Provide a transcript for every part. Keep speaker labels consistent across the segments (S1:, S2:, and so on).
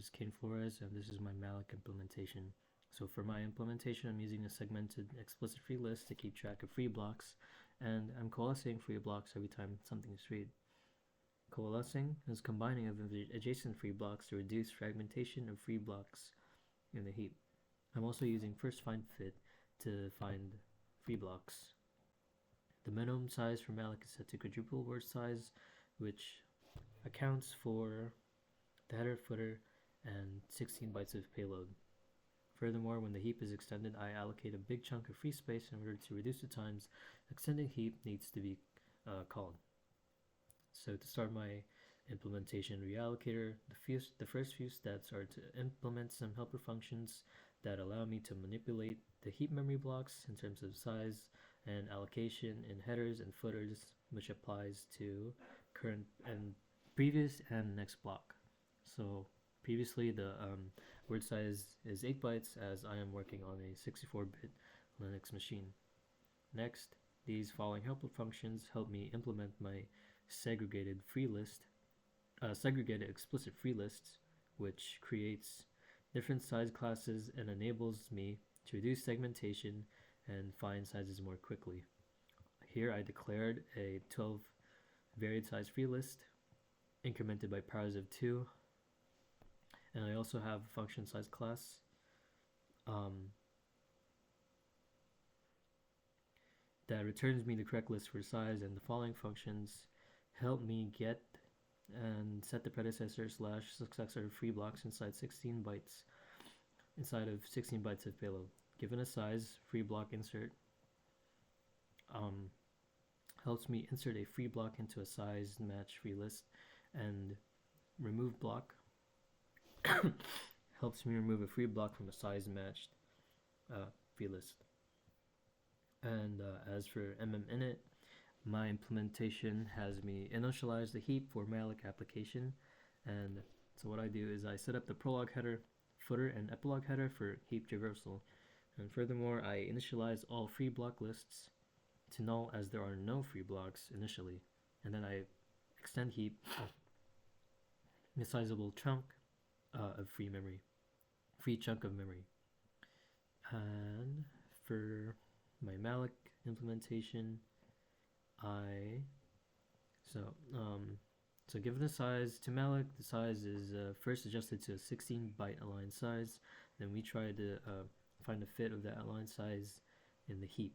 S1: is Kane Flores, and this is my Malloc implementation. So for my implementation, I'm using a segmented explicit free list to keep track of free blocks, and I'm coalescing free blocks every time something is freed. Coalescing is combining of adjacent free blocks to reduce fragmentation of free blocks in the heap. I'm also using first find fit to find free blocks. The minimum size for Malloc is set to quadruple word size, which accounts for the header, footer, and 16 bytes of payload. Furthermore, when the heap is extended, I allocate a big chunk of free space in order to reduce the times extended heap needs to be called. So to start my implementation reallocator, the first few steps are to implement some helper functions that allow me to manipulate the heap memory blocks in terms of size and allocation in headers and footers, which applies to current and previous and next block. So previously the word size is 8 bytes as I am working on a 64-bit Linux machine. Next, these following helper functions help me implement my segregated explicit free lists, which creates different size classes and enables me to reduce segmentation and find sizes more quickly. Here I declared a 12 varied size free list incremented by powers of 2, and I also have a function size class that returns me the correct list for size, and the following functions help me get and set the predecessor / successor free blocks inside of 16 bytes of payload. Given a size, free block insert helps me insert a free block into a size match free list, and remove block helps me remove a free block from a size matched free list. And as for init, my implementation has me initialize the heap for Malloc application. And so what I do is I set up the prologue header, footer, and epilogue header for heap traversal. And furthermore, I initialize all free block lists to null as there are no free blocks initially. And then I extend heap a sizable chunk of free chunk of memory. And for my Malloc implementation, so given the size to Malloc, the size is first adjusted to a 16-byte aligned size. Then we try to find a fit of that aligned size in the heap.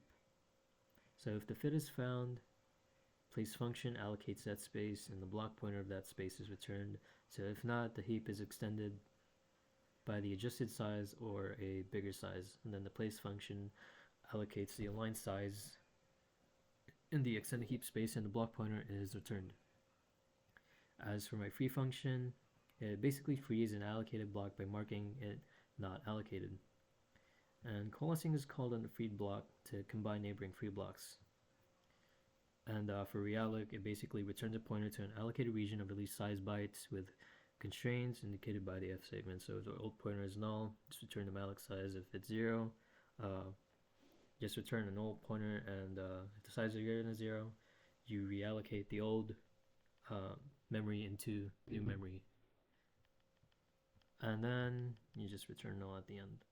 S1: So if the fit is found, place function allocates that space, and the block pointer of that space is returned. So if not, the heap is extended by the adjusted size or a bigger size, and then the place function allocates the aligned size in the extended heap space, and the block pointer is returned. As for my free function, it basically frees an allocated block by marking it not allocated. And coalescing is called on the freed block to combine neighboring free blocks. And for realloc, it basically returns a pointer to an allocated region of at least size bytes with constraints indicated by the F segment. So if the old pointer is null, just return the Malloc size. If it's 0, just return a null pointer, and if the size is greater than 0, you reallocate the old memory into new memory. And then you just return null at the end.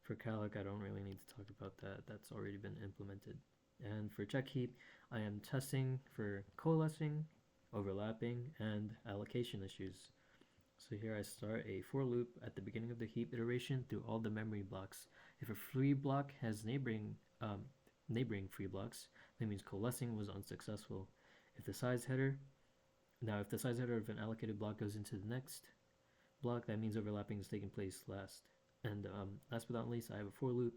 S1: For calloc, I don't really need to talk about that. That's already been implemented. And for check heap, I am testing for coalescing, overlapping, and allocation issues. So here I start a for loop at the beginning of the heap iteration through all the memory blocks. If a free block has neighboring free blocks, that means coalescing was unsuccessful. If the size header of an allocated block goes into the next block, that means overlapping is taking place last. And last but not least, I have a for loop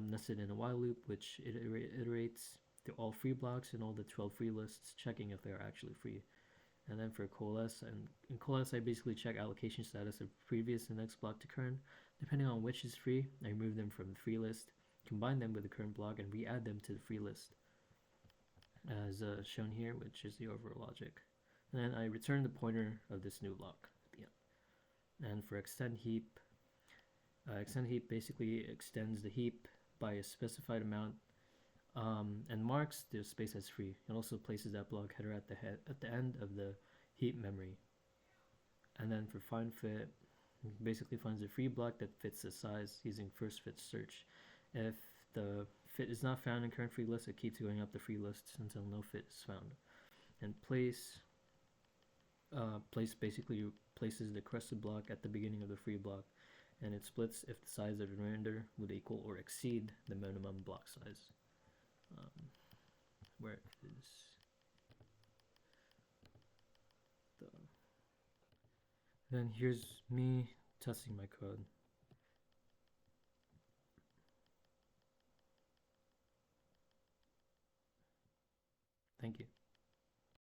S1: nested in a while loop, which iterates through all free blocks and all the 12 free lists, checking if they are actually free. And then for coalesce, and in coalesce I basically check allocation status of previous and next block to current. Depending on which is free, I remove them from the free list, combine them with the current block, and re-add them to the free list, as shown here, which is the overall logic. And then I return the pointer of this new block at the end. And for extend heap basically extends the heap by a specified amount and marks the space as free. It also places that block header at the end of the heap memory. And then for find fit, It basically finds a free block that fits the size using first fit search. If the fit is not found in current free list, it keeps going up the free list until no fit is found. And place basically places the crested block at the beginning of the free block, and it splits if the size of the remainder would equal or exceed the minimum block size. Where is the... Then here's me testing my code. Thank you.